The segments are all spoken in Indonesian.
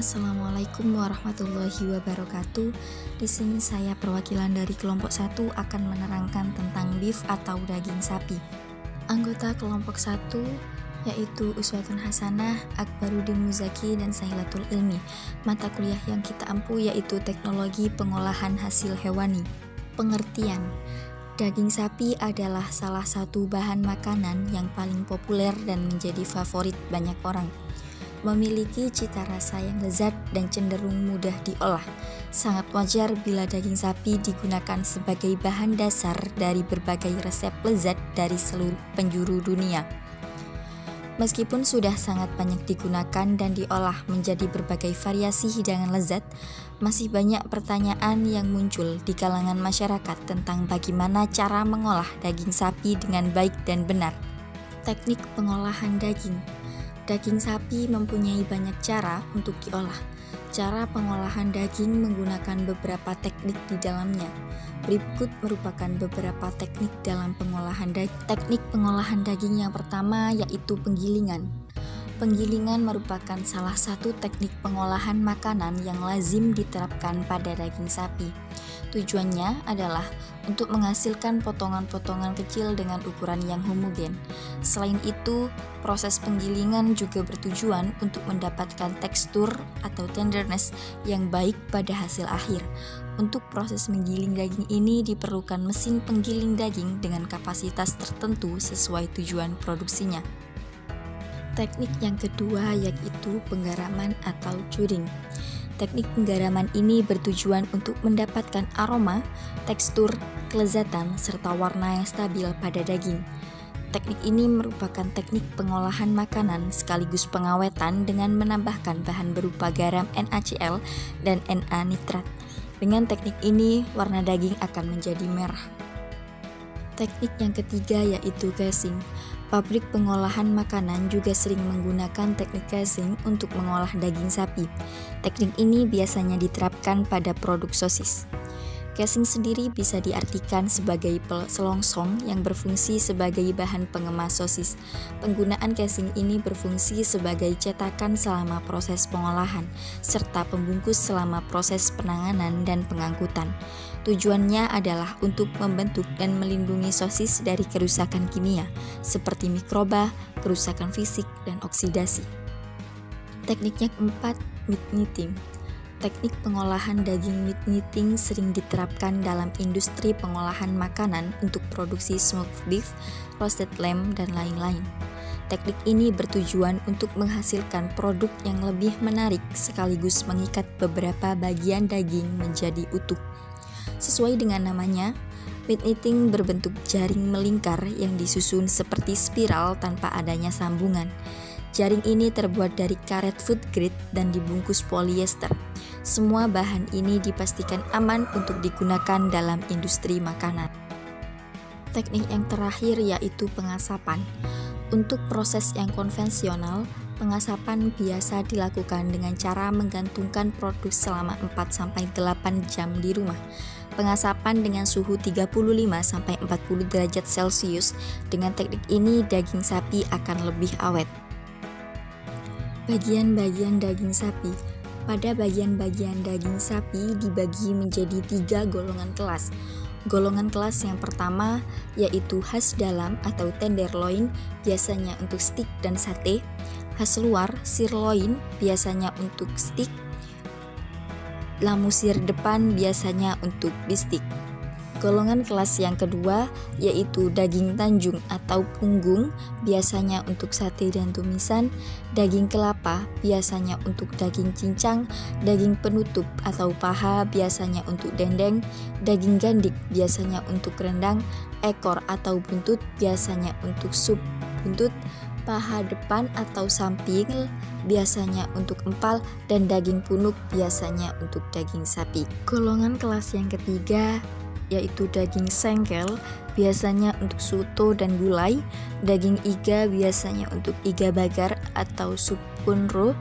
Assalamualaikum warahmatullahi wabarakatuh. Di sini saya perwakilan dari kelompok 1 akan menerangkan tentang beef atau daging sapi. Anggota kelompok 1 yaitu Uswatun Hasanah, Akbaruddin Muzaki, dan Sahilatul Ilmi. Mata kuliah yang kita ampu yaitu Teknologi Pengolahan Hasil Hewani. Pengertian: daging sapi adalah salah satu bahan makanan yang paling populer dan menjadi favorit banyak orang. Memiliki cita rasa yang lezat dan cenderung mudah diolah. Sangat wajar bila daging sapi digunakan sebagai bahan dasar dari berbagai resep lezat dari seluruh penjuru dunia. Meskipun sudah sangat banyak digunakan dan diolah menjadi berbagai variasi hidangan lezat, masih banyak pertanyaan yang muncul di kalangan masyarakat tentang bagaimana cara mengolah daging sapi dengan baik dan benar. Teknik pengolahan daging. Daging sapi mempunyai banyak cara untuk diolah. Cara pengolahan daging menggunakan beberapa teknik di dalamnya. Berikut merupakan beberapa teknik dalam pengolahan daging. Teknik pengolahan daging yang pertama yaitu penggilingan. Penggilingan merupakan salah satu teknik pengolahan makanan yang lazim diterapkan pada daging sapi. Tujuannya adalah untuk menghasilkan potongan-potongan kecil dengan ukuran yang homogen. Selain itu, proses penggilingan juga bertujuan untuk mendapatkan tekstur atau tenderness yang baik pada hasil akhir. Untuk proses menggiling daging ini diperlukan mesin penggiling daging dengan kapasitas tertentu sesuai tujuan produksinya. Teknik yang kedua yaitu penggaraman atau curing. Teknik penggaraman ini bertujuan untuk mendapatkan aroma, tekstur, kelezatan, serta warna yang stabil pada daging. Teknik ini merupakan teknik pengolahan makanan sekaligus pengawetan dengan menambahkan bahan berupa garam NaCl dan Na nitrat. Dengan teknik ini, warna daging akan menjadi merah. Teknik yang ketiga yaitu casing. Pabrik pengolahan makanan juga sering menggunakan teknik casing untuk mengolah daging sapi. Teknik ini biasanya diterapkan pada produk sosis. Casing sendiri bisa diartikan sebagai selongsong yang berfungsi sebagai bahan pengemas sosis. Penggunaan casing ini berfungsi sebagai cetakan selama proses pengolahan, serta pembungkus selama proses penanganan dan pengangkutan. Tujuannya adalah untuk membentuk dan melindungi sosis dari kerusakan kimia, seperti mikroba, kerusakan fisik, dan oksidasi. Teknik yang keempat, meat knitting. Teknik pengolahan daging meat knitting sering diterapkan dalam industri pengolahan makanan untuk produksi smoked beef, roasted lamb, dan lain-lain. Teknik ini bertujuan untuk menghasilkan produk yang lebih menarik sekaligus mengikat beberapa bagian daging menjadi utuh. Sesuai dengan namanya, meat knitting berbentuk jaring melingkar yang disusun seperti spiral tanpa adanya sambungan. Jaring ini terbuat dari karet food grade dan dibungkus polyester. Semua bahan ini dipastikan aman untuk digunakan dalam industri makanan. Teknik yang terakhir yaitu pengasapan. Untuk proses yang konvensional, pengasapan biasa dilakukan dengan cara menggantungkan produk selama 4-8 jam di rumah. Pengasapan dengan suhu 35-40 derajat Celcius. Dengan teknik ini daging sapi akan lebih awet. Bagian-bagian daging sapi. Pada bagian-bagian daging sapi dibagi menjadi 3 golongan kelas. Golongan kelas yang pertama yaitu khas dalam atau tenderloin, biasanya untuk steak dan sate. Khas luar, sirloin, biasanya untuk steak. Lamusir depan biasanya untuk bistik. Golongan kelas yang kedua yaitu daging tanjung atau punggung, biasanya untuk sate dan tumisan. Daging kelapa biasanya untuk daging cincang. Daging penutup atau paha biasanya untuk dendeng. Daging gandik biasanya untuk rendang. Ekor atau buntut biasanya untuk sup buntut. Paha depan atau samping biasanya untuk empal, dan daging punuk biasanya untuk daging sapi. Golongan kelas yang ketiga yaitu daging sengkel, biasanya untuk soto dan gulai. Daging iga biasanya untuk iga bakar atau sup kunro.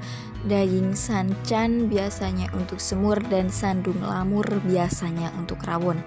Daging sancan biasanya untuk semur, dan sandung lamur biasanya untuk rawon.